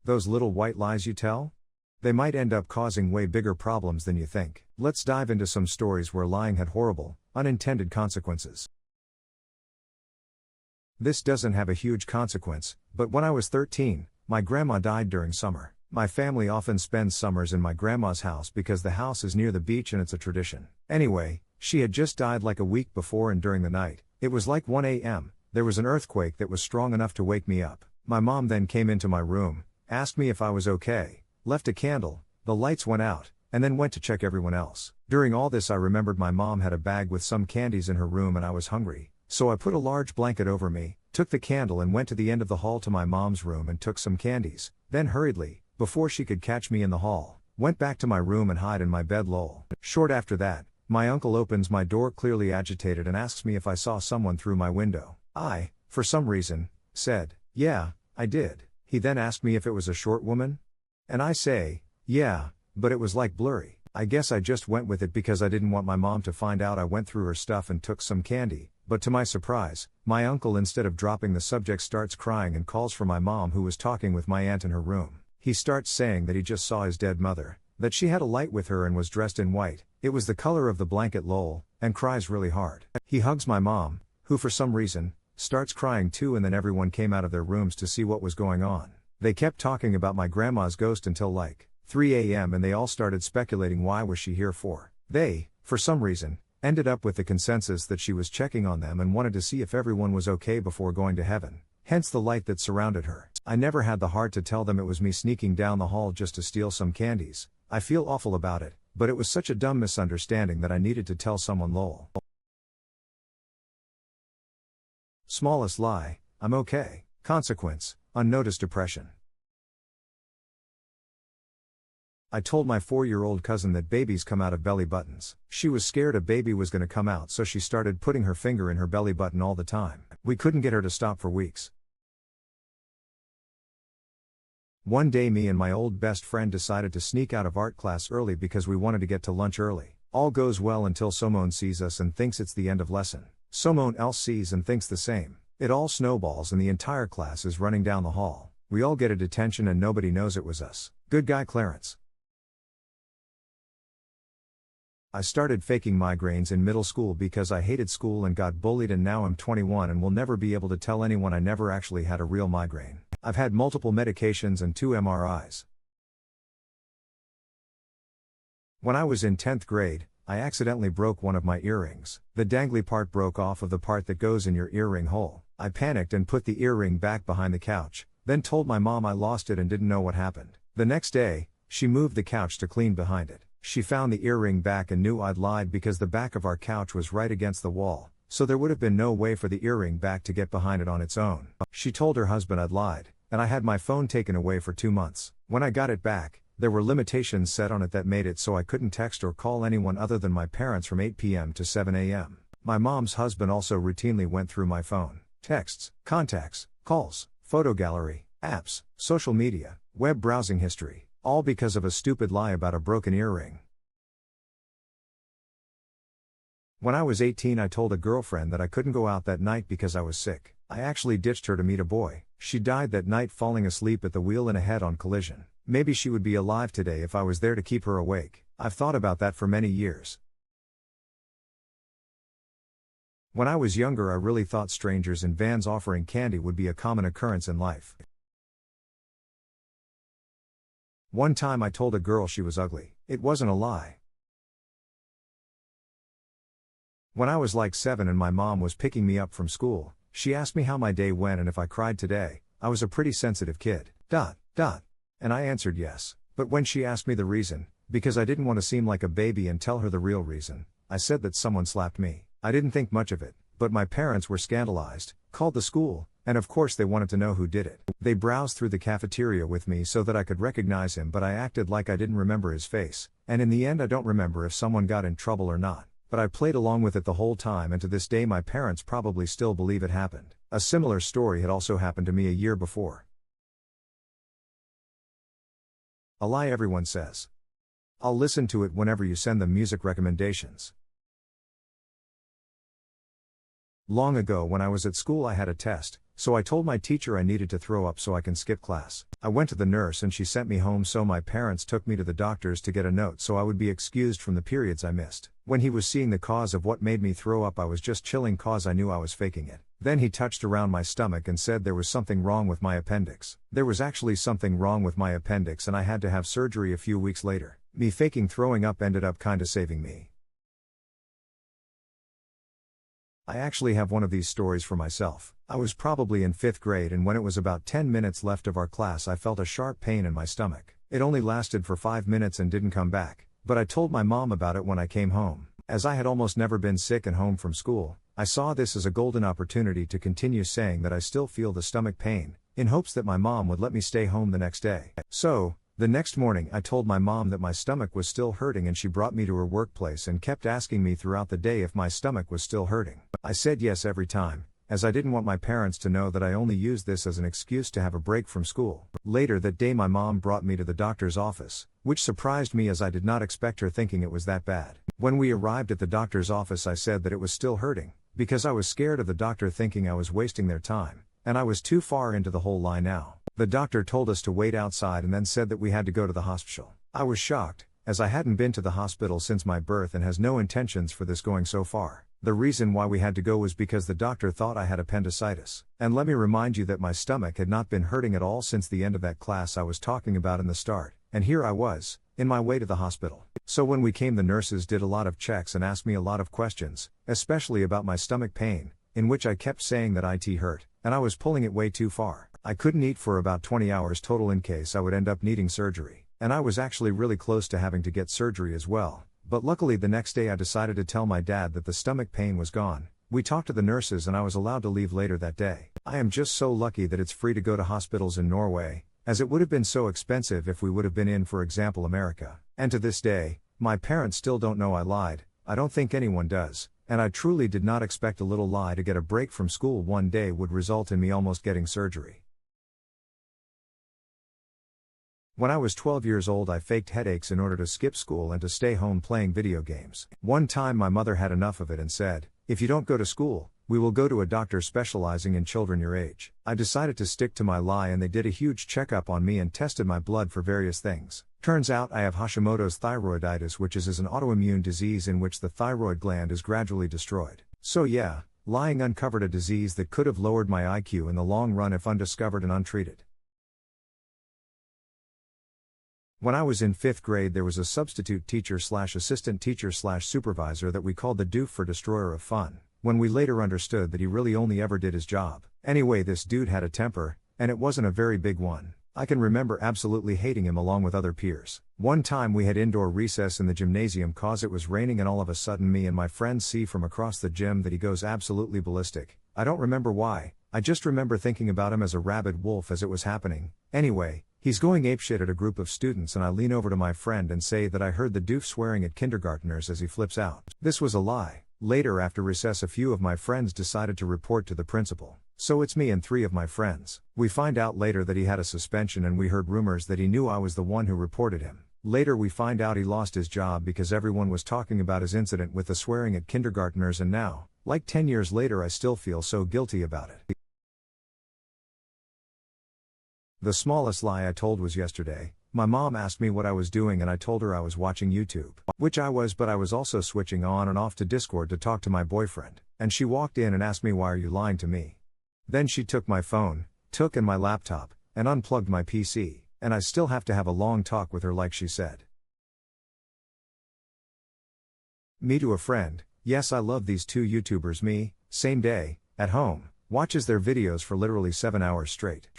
Those little white lies you tell? They might end up causing way bigger problems than you think. Let's dive into some stories where lying had horrible, unintended consequences. This doesn't have a huge consequence, but when I was 13, my grandma died during summer. My family often spends summers in my grandma's house because the house is near the beach and it's a tradition. Anyway, she had just died like a week before, and during the night, it was like 1 a.m., there was an earthquake that was strong enough to wake me up. My mom then came into my room, asked me if I was okay, left a candle, the lights went out, and then went to check everyone else. During all this I remembered my mom had a bag with some candies in her room and I was hungry, so I put a large blanket over me, took the candle and went to the end of the hall to my mom's room and took some candies, then hurriedly, before she could catch me in the hall, went back to my room and hid in my bed. Lol. Short after that, my uncle opens my door clearly agitated and asks me if I saw someone through my window. I, for some reason, said, yeah, I did. He then asked me if it was a short woman? And I say, yeah, but it was like blurry. I guess I just went with it because I didn't want my mom to find out I went through her stuff and took some candy, but to my surprise, my uncle, instead of dropping the subject, starts crying and calls for my mom, who was talking with my aunt in her room. He starts saying that he just saw his dead mother, that she had a light with her and was dressed in white, it was the color of the blanket, lol, and cries really hard. He hugs my mom, who for some reason, starts crying too, and then everyone came out of their rooms to see what was going on. They kept talking about my grandma's ghost until like 3 a.m. and they all started speculating why was she here for. They, for some reason, ended up with the consensus that she was checking on them and wanted to see if everyone was okay before going to heaven, hence the light that surrounded her. I never had the heart to tell them it was me sneaking down the hall just to steal some candies. I feel awful about it, but it was such a dumb misunderstanding that I needed to tell someone. Lol. Smallest lie, I'm okay. Consequence, unnoticed depression. I told my 4-year-old cousin that babies come out of belly buttons. She was scared a baby was going to come out, so she started putting her finger in her belly button all the time. We couldn't get her to stop for weeks. One day me and my old best friend decided to sneak out of art class early because we wanted to get to lunch early. All goes well until Simone sees us and thinks it's the end of lesson. Simone else sees and thinks the same. It all snowballs and the entire class is running down the hall. We all get a detention and nobody knows it was us. Good guy Clarence. I started faking migraines in middle school because I hated school and got bullied, and now I'm 21 and will never be able to tell anyone I never actually had a real migraine. I've had multiple medications and 2 MRIs. When I was in 10th grade, I accidentally broke one of my earrings. The dangly part broke off of the part that goes in your earring hole. I panicked and put the earring back behind the couch, then told my mom I lost it and didn't know what happened. The next day, she moved the couch to clean behind it. She found the earring back and knew I'd lied because the back of our couch was right against the wall, so there would have been no way for the earring back to get behind it on its own. She told her husband I'd lied, and I had my phone taken away for 2 months. When I got it back, there were limitations set on it that made it so I couldn't text or call anyone other than my parents from 8 p.m. to 7 a.m. My mom's husband also routinely went through my phone, texts, contacts, calls, photo gallery, apps, social media, web browsing history, all because of a stupid lie about a broken earring. When I was 18, I told a girlfriend that I couldn't go out that night because I was sick. I actually ditched her to meet a boy. She died that night falling asleep at the wheel in a head-on collision. Maybe she would be alive today if I was there to keep her awake. I've thought about that for many years. When I was younger, I really thought strangers in vans offering candy would be a common occurrence in life. One time I told a girl she was ugly. It wasn't a lie. When I was like 7 and my mom was picking me up from school, she asked me how my day went and if I cried today. I was a pretty sensitive kid. And I answered yes. But when she asked me the reason, because I didn't want to seem like a baby and tell her the real reason, I said that someone slapped me. I didn't think much of it, but my parents were scandalized, called the school, and of course they wanted to know who did it. They browsed through the cafeteria with me so that I could recognize him, but I acted like I didn't remember his face, and in the end I don't remember if someone got in trouble or not. But I played along with it the whole time, and to this day my parents probably still believe it happened. A similar story had also happened to me a year before. A lie everyone says. I'll listen to it whenever you send them music recommendations. Long ago when I was at school I had a test, so I told my teacher I needed to throw up so I can skip class. I went to the nurse and she sent me home, so my parents took me to the doctor's to get a note so I would be excused from the periods I missed. When he was seeing the cause of what made me throw up, I was just chilling cause I knew I was faking it. Then he touched around my stomach and said there was something wrong with my appendix. There was actually something wrong with my appendix and I had to have surgery a few weeks later. Me faking throwing up ended up kinda saving me. I actually have one of these stories for myself. I was probably in 5th grade, and when it was about 10 minutes left of our class I felt a sharp pain in my stomach. It only lasted for 5 minutes and didn't come back, but I told my mom about it when I came home. As I had almost never been sick and home from school, I saw this as a golden opportunity to continue saying that I still feel the stomach pain, in hopes that my mom would let me stay home the next day. So, the next morning I told my mom that my stomach was still hurting, and she brought me to her workplace and kept asking me throughout the day if my stomach was still hurting. I said yes every time, as I didn't want my parents to know that I only used this as an excuse to have a break from school. Later that day my mom brought me to the doctor's office, which surprised me as I did not expect her, thinking it was that bad. When we arrived at the doctor's office I said that it was still hurting, because I was scared of the doctor thinking I was wasting their time, and I was too far into the whole lie now. The doctor told us to wait outside and then said that we had to go to the hospital. I was shocked, as I hadn't been to the hospital since my birth and has no intentions for this going so far. The reason why we had to go was because the doctor thought I had appendicitis. And let me remind you that my stomach had not been hurting at all since the end of that class I was talking about in the start, and here I was, in my way to the hospital. So when we came, the nurses did a lot of checks and asked me a lot of questions, especially about my stomach pain, in which I kept saying that it hurt, and I was pulling it way too far. I couldn't eat for about 20 hours total in case I would end up needing surgery, and I was actually really close to having to get surgery as well. But luckily the next day I decided to tell my dad that the stomach pain was gone. We talked to the nurses and I was allowed to leave later that day. I am just so lucky that it's free to go to hospitals in Norway, as it would have been so expensive if we would have been in, for example, America. And to this day, my parents still don't know I lied. I don't think anyone does, and I truly did not expect a little lie to get a break from school one day would result in me almost getting surgery. When I was 12 years old I faked headaches in order to skip school and to stay home playing video games. One time my mother had enough of it and said, "If you don't go to school, we will go to a doctor specializing in children your age." I decided to stick to my lie and they did a huge checkup on me and tested my blood for various things. Turns out I have Hashimoto's thyroiditis, which is an autoimmune disease in which the thyroid gland is gradually destroyed. So yeah, lying uncovered a disease that could have lowered my IQ in the long run if undiscovered and untreated. When I was in 5th grade there was a substitute teacher / assistant teacher / supervisor that we called the doof for destroyer of fun, when we later understood that he really only ever did his job. Anyway, this dude had a temper, and it wasn't a very big one. I can remember absolutely hating him along with other peers. One time we had indoor recess in the gymnasium cause it was raining, and all of a sudden me and my friends see from across the gym that he goes absolutely ballistic. I don't remember why, I just remember thinking about him as a rabid wolf as it was happening. Anyway, he's going apeshit at a group of students and I lean over to my friend and say that I heard the doof swearing at kindergarteners as he flips out. This was a lie. Later after recess a few of my friends decided to report to the principal. So it's me and 3 of my friends. We find out later that he had a suspension and we heard rumors that he knew I was the one who reported him. Later we find out he lost his job because everyone was talking about his incident with the swearing at kindergarteners, and now, like 10 years later, I still feel so guilty about it. The smallest lie I told was yesterday. My mom asked me what I was doing and I told her I was watching YouTube. Which I was, but I was also switching on and off to Discord to talk to my boyfriend. And she walked in and asked me, "Why are you lying to me?" Then she took my phone, and my laptop, and unplugged my PC, and I still have to have a long talk with her like she said. Me to a friend, yes, I love these 2 YouTubers. Me, same day, at home, watches their videos for literally 7 hours straight.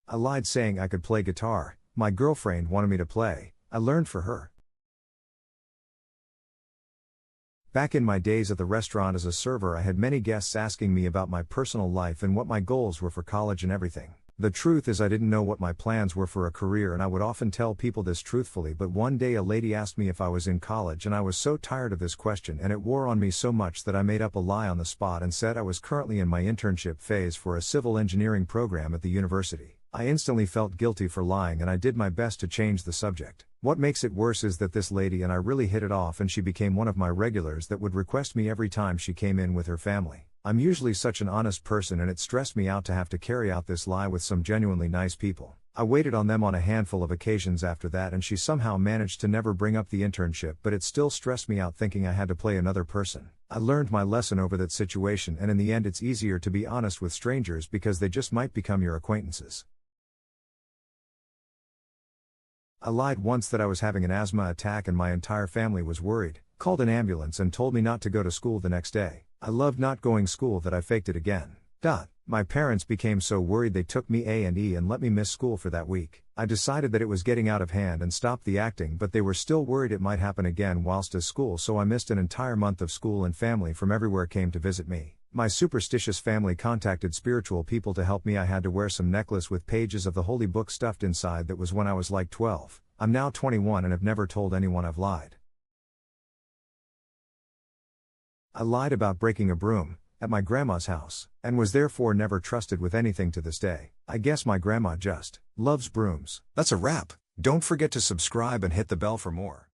I lied saying I could play guitar. My girlfriend wanted me to play. I learned for her. Back in my days at the restaurant as a server, I had many guests asking me about my personal life and what my goals were for college and everything. The truth is I didn't know what my plans were for a career, and I would often tell people this truthfully, but one day a lady asked me if I was in college and I was so tired of this question and it wore on me so much that I made up a lie on the spot and said I was currently in my internship phase for a civil engineering program at the university. I instantly felt guilty for lying and I did my best to change the subject. What makes it worse is that this lady and I really hit it off and she became one of my regulars that would request me every time she came in with her family. I'm usually such an honest person and it stressed me out to have to carry out this lie with some genuinely nice people. I waited on them on a handful of occasions after that and she somehow managed to never bring up the internship, but it still stressed me out thinking I had to play another person. I learned my lesson over that situation, and in the end it's easier to be honest with strangers because they just might become your acquaintances. I lied once that I was having an asthma attack and my entire family was worried, called an ambulance and told me not to go to school the next day. I loved not going to school that I faked it again. My parents became so worried they took me A&E and let me miss school for that week. I decided that it was getting out of hand and stopped the acting, but they were still worried it might happen again whilst at school, so I missed an entire month of school and family from everywhere came to visit me. My superstitious family contacted spiritual people to help me. I had to wear some necklace with pages of the holy book stuffed inside. That was when I was like 12. I'm now 21 and have never told anyone I've lied. I lied about breaking a broom at my grandma's house, and was therefore never trusted with anything to this day. I guess my grandma just loves brooms. That's a wrap. Don't forget to subscribe and hit the bell for more.